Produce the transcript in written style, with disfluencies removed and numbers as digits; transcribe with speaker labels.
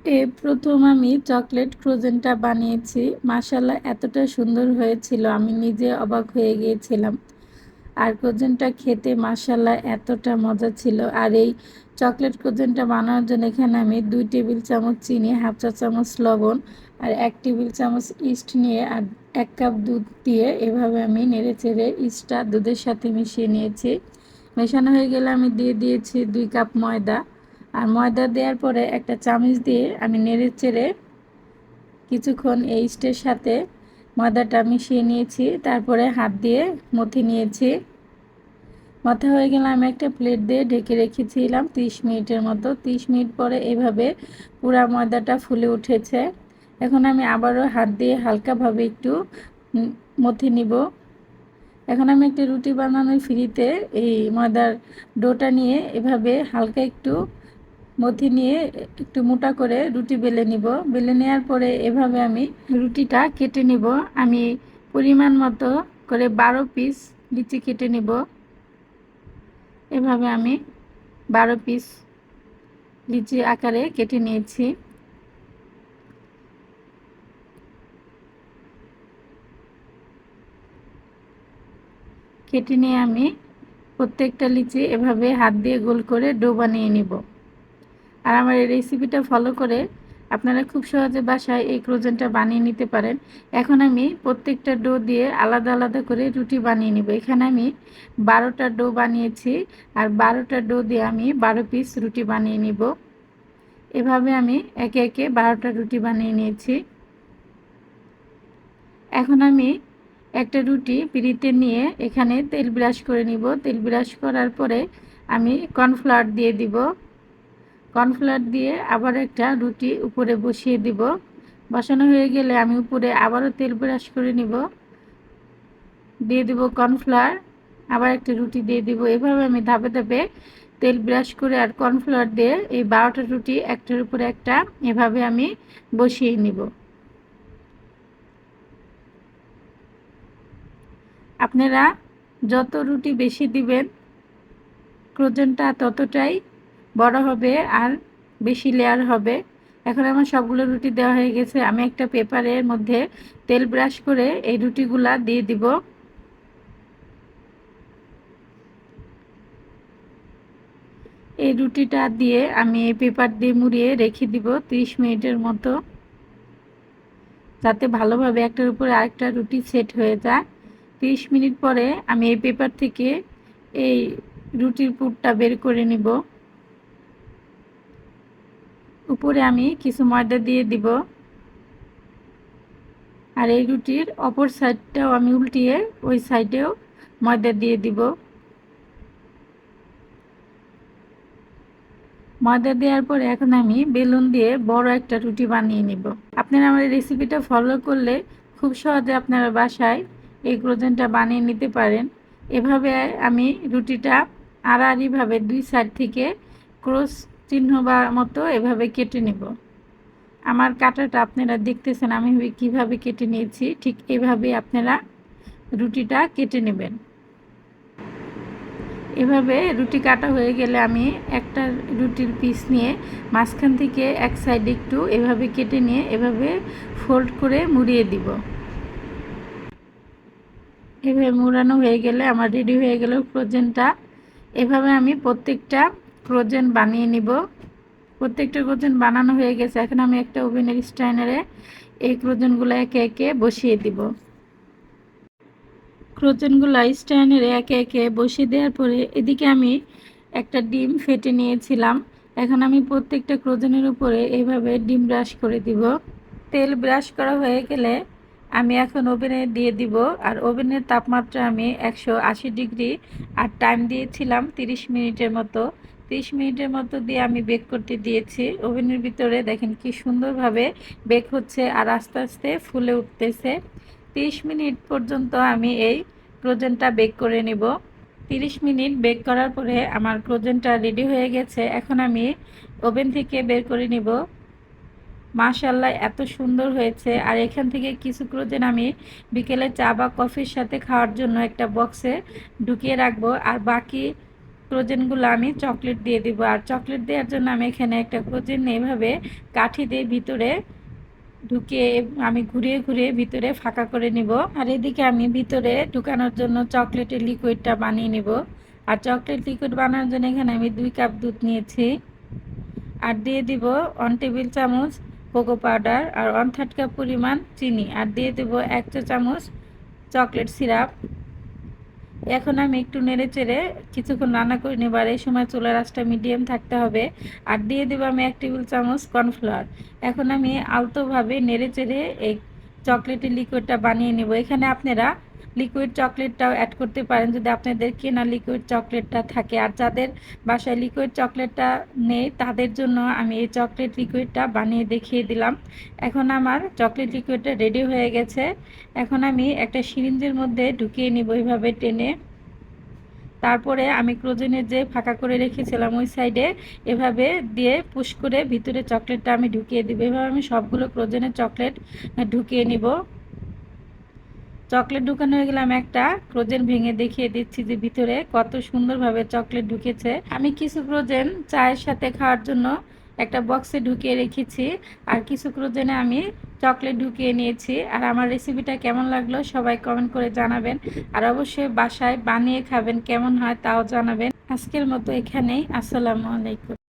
Speaker 1: প্রথম আমি চকলেট ফ্রোজেনটা বানিয়েছি। মাশাআল্লাহ এতটা সুন্দর হয়েছিল, আমি নিজে অবাক হয়ে গিয়েছিলাম। আর ফ্রোজেনটা খেতে মাশাআল্লাহ এতটা মজা ছিল। আর এই চকলেট ফ্রোজেনটা বানানোর জন্য এখানে আমি 2 টেবিল চামচ চিনি, হাফ চা চামচ লবণ আর 1 টেবিল চামচ ইস্ট নিয়ে আর 1 কাপ দুধ দিয়ে এভাবে আমি নেড়েচেড়ে ইস্টটা দুধের সাথে মিশিয়ে নিয়েছি। মেশানো হয়ে গেলে আমি দিয়ে দিয়েছি 2 কাপ ময়দা। আর ময়দা দেওয়ার পরে একটা চামচ দিয়ে আমি নেড়েচেড়ে কিছুক্ষণ এই ইস্টের সাথে ময়দাটা মিশিয়ে নিয়েছি। তারপরে হাত দিয়ে মথে নিয়েছি। মথা হয়ে গেলে আমি একটা প্লেট দিয়ে ঢেকে রেখেছিলাম 30 মিনিটের মতো। 30 মিনিট পরে এভাবে পুরা ময়দাটা ফুলে উঠেছে। এখন আমি আবারও হাত দিয়ে হালকাভাবে একটু মথে নিব। এখন আমি একটা রুটি বানানোর ফ্রিতে এই ময়দার ডোটা নিয়ে এভাবে হালকা একটু মথে নিয়ে একটু মোটা করে রুটি বেলে নিব। বেলে নেওয়ার পরে এভাবে আমি রুটিটা কেটে নিব। আমি পরিমাণ মতো করে 12 পিস লিচি কেটে নিব। এভাবে আমি 12 পিস লিচি আকারে কেটে নিয়েছি। কেটে নিয়ে আমি প্রত্যেকটা লিচি এভাবে হাত দিয়ে গোল করে ডো বানিয়ে নিব। আর আমার এই রেসিপিটা ফলো করে আপনারা খুব সহজে বাসায় এই ক্রোজেনটা বানিয়ে নিতে পারেন। এখন আমি প্রত্যেকটা ডো দিয়ে আলাদা আলাদা করে রুটি বানিয়ে নিব। এখানে আমি 12টা ডো বানিয়েছি। আর 12টা ডো দিয়ে আমি 12 পিস রুটি বানিয়ে নিব। এভাবে আমি একে একে 12টা রুটি বানিয়ে নিয়েছি। এখন আমি একটা রুটি পিঁড়িতে নিয়ে এখানে তেল ব্রাশ করে নিব। তেল ব্রাশ করার পরে আমি কর্নফ্লাওয়ার দিয়ে দিব। কর্নফ্লাওয়ার দিয়ে আবার একটা রুটি উপরে বসিয়ে দিব। বসানো হয়ে গেলে আমি উপরে আবারও তেল ব্রাশ করে নিব, দিয়ে দিব কর্নফ্লাওয়ার, আবার একটা রুটি দিয়ে দিব। এভাবে আমি ধাপে ধাপে তেল ব্রাশ করে আর কর্নফ্লাওয়ার দিয়ে এই 12টা রুটি একটার উপরে একটা এভাবে আমি বসিয়ে নিব। আপনারা যত রুটি বেশি দিবেন ক্রোজেনটা ততটাই বড় হবে আর বেশি লেয়ার হবে। এখন আমার সবগুলো রুটি দেওয়া হয়ে গেছে। আমি একটা পেপারের মধ্যে তেল ব্রাশ করে এই রুটিগুলা দিয়ে দিব। এই রুটিটা দিয়ে আমি এই পেপার দিয়ে মুড়িয়ে রেখে দিব 30 মিনিটের মতো, যাতে ভালোভাবে একটার উপরে আরেকটা রুটি সেট হয়ে যায়। 30 মিনিট পরে আমি এই পেপার থেকে এই রুটির পুরটা বের করে নিব। উপরে আমি কিছু ময়দা দিয়ে দিব। আর এই রুটির অপর সাইডটাও আমি উল্টিয়ে ওই সাইডেও ময়দা দিয়ে দিব। ময়দা দেওয়ার পরে এখন আমি বেলুন দিয়ে বড় একটা রুটি বানিয়ে নিব। আপনারা আমার এই রেসিপিটা ফলো করলে খুব সহজে আপনারা বাসায় এই ক্রোজেনটা বানিয়ে নিতে পারেন। এভাবে আমি রুটিটা আড়াআড়িভাবে দুই সাইড থেকে ক্রস চিহ্ন বা মতো এভাবে কেটে নেব। আমার কাটাটা আপনারা দেখতেছেন আমি কিভাবে কেটে নিয়েছি, ঠিক এভাবে আপনারা রুটিটা কেটে নেবেন। এভাবে রুটি কাটা হয়ে গেলে আমি একটা রুটির পিস নিয়ে মাঝখান থেকে এক সাইড একটু এভাবে কেটে নিয়ে এভাবে ফোল্ড করে মুড়িয়ে দিব। এভাবে মুড়ানো হয়ে গেলে আমার রেডি হয়ে গেল ফ্রোজেনটা। এভাবে আমি প্রত্যেকটা ফ্রোজেন বানিয়ে নিব। প্রত্যেকটা ফ্রোজেন বানানো হয়ে গেছে। এখন আমি একটা ওভেনের স্ট্যান্ডারে এই ফ্রোজেনগুলো একে একে বসিয়ে দিব। ফ্রোজেনগুলো স্ট্যান্ডারে একে একে বসিয়ে দেওয়ার পরে এদিকে আমি একটা ডিম ফেটে নিয়েছিলাম। এখন আমি প্রত্যেকটা ফ্রোজেনের উপরে এইভাবে ডিম ব্রাশ করে দিব। তেল ব্রাশ করা হয়ে গেলে আমি এখন ওভেনে দিয়ে দিব। আর ওভেনের তাপমাত্রা আমি 180 ডিগ্রি আর টাইম দিয়েছিলাম 30 মিনিটের মতো। 30 মিনিটের মতো দিয়ে আমি বেক করতে দিয়েছি। ওভেনের ভিতরে দেখেন কি সুন্দরভাবে বেক হচ্ছে আর আস্তে আস্তে ফুলে উঠতেছে। 30 মিনিট পর্যন্ত আমি এই ফ্রোজেনটা বেক করে নিব। 30 মিনিট বেক করার পরে আমার ফ্রোজেনটা রেডি হয়ে গেছে। এখন আমি ওভেন থেকে বের করে নিব। মাশাআল্লাহ এত সুন্দর হয়েছে। আর এখান থেকে কিছু ফ্রোজেন আমি বিকেলে চা বা কফির সাথে খাওয়ার জন্য একটা বক্সে ঢুকিয়ে রাখবো। আর বাকি ক্রোজেনগুলো আমি চকলেট দিয়ে দিব। আর চকলেট দেওয়ার জন্য আমি এখানে একটা ক্রোজেন এভাবে কাঠি দিয়ে ভিতরে ঢুকিয়ে আমি ঘুরিয়ে ঘুরিয়ে ভিতরে ফাঁকা করে নিব। আর এদিকে আমি ভিতরে ঢুকানোর জন্য চকলেটের লিকুইডটা বানিয়ে নিব। আর চকলেট লিকুইড বানানোর জন্য এখানে আমি 2 কাপ দুধ নিয়েছি। আর দিয়ে দিব 1 টেবিল চামচ কোকো পাউডার আর 1/3 কাপ পরিমাণ চিনি। আর দিয়ে দেব 1 চা চামচ চকলেট সিরাপ। এখন আমি একটু নেড়ে চেড়ে কিছুক্ষণ রান্না করে নেব। আর এই সময় চুলার আঁচটা মিডিয়াম থাকতে হবে। আর দিয়ে দেবো আমি 1 টেবিল চামচ কর্নফ্লাওয়ার। এখন আমি আলতোভাবে নেড়ে চেড়ে এই চকলেটের লিকুইডটা বানিয়ে নেব। এখানে আপনারা লিকুইড চকলেটটাও অ্যাড করতে পারেন যদি আপনাদের কেনা লিকুইড চকলেটটা থাকে। আর যাদের বাসায় লিকুইড চকলেটটা নেই তাদের জন্য আমি এই চকলেট লিকুইডটা বানিয়ে দেখিয়ে দিলাম। এখন আমার চকলেট লিকুইডটা রেডি হয়ে গেছে। এখন আমি একটা সিরিঞ্জের মধ্যে ঢুকিয়ে নিব এইভাবে টেনে। তারপরে আমি ক্রোজেনের যে ফাঁকা করে রেখেছিলাম ওই সাইডে এভাবে দিয়ে পুশ করে ভিতরে চকলেটটা আমি ঢুকিয়ে দিব। এভাবে আমি সবগুলো ক্রোজেনের চকলেট ঢুকিয়ে নিব। চকলেট ঢুকানো হয়ে গেলে আমি একটা ক্রোজেন ভেঙে দেখিয়ে দিচ্ছি যে ভিতরে কত সুন্দরভাবে চকলেট ঢুকেছে। আমি কিছু ক্রোজেন চায়ের সাথে খাওয়ার জন্য একটা বক্সে ঢুকিয়ে রেখেছি। আর কিছু ক্রোজেনে আমি চকলেট ঢুকিয়ে নিয়েছি। আর আমার রেসিপিটা কেমন লাগলো সবাই কমেন্ট করে জানাবেন। আর অবশ্যই বাসায় বানিয়ে খাবেন, কেমন হয় তাও জানাবেন। আজকের মতো এখানেই। আসসালামু আলাইকুম।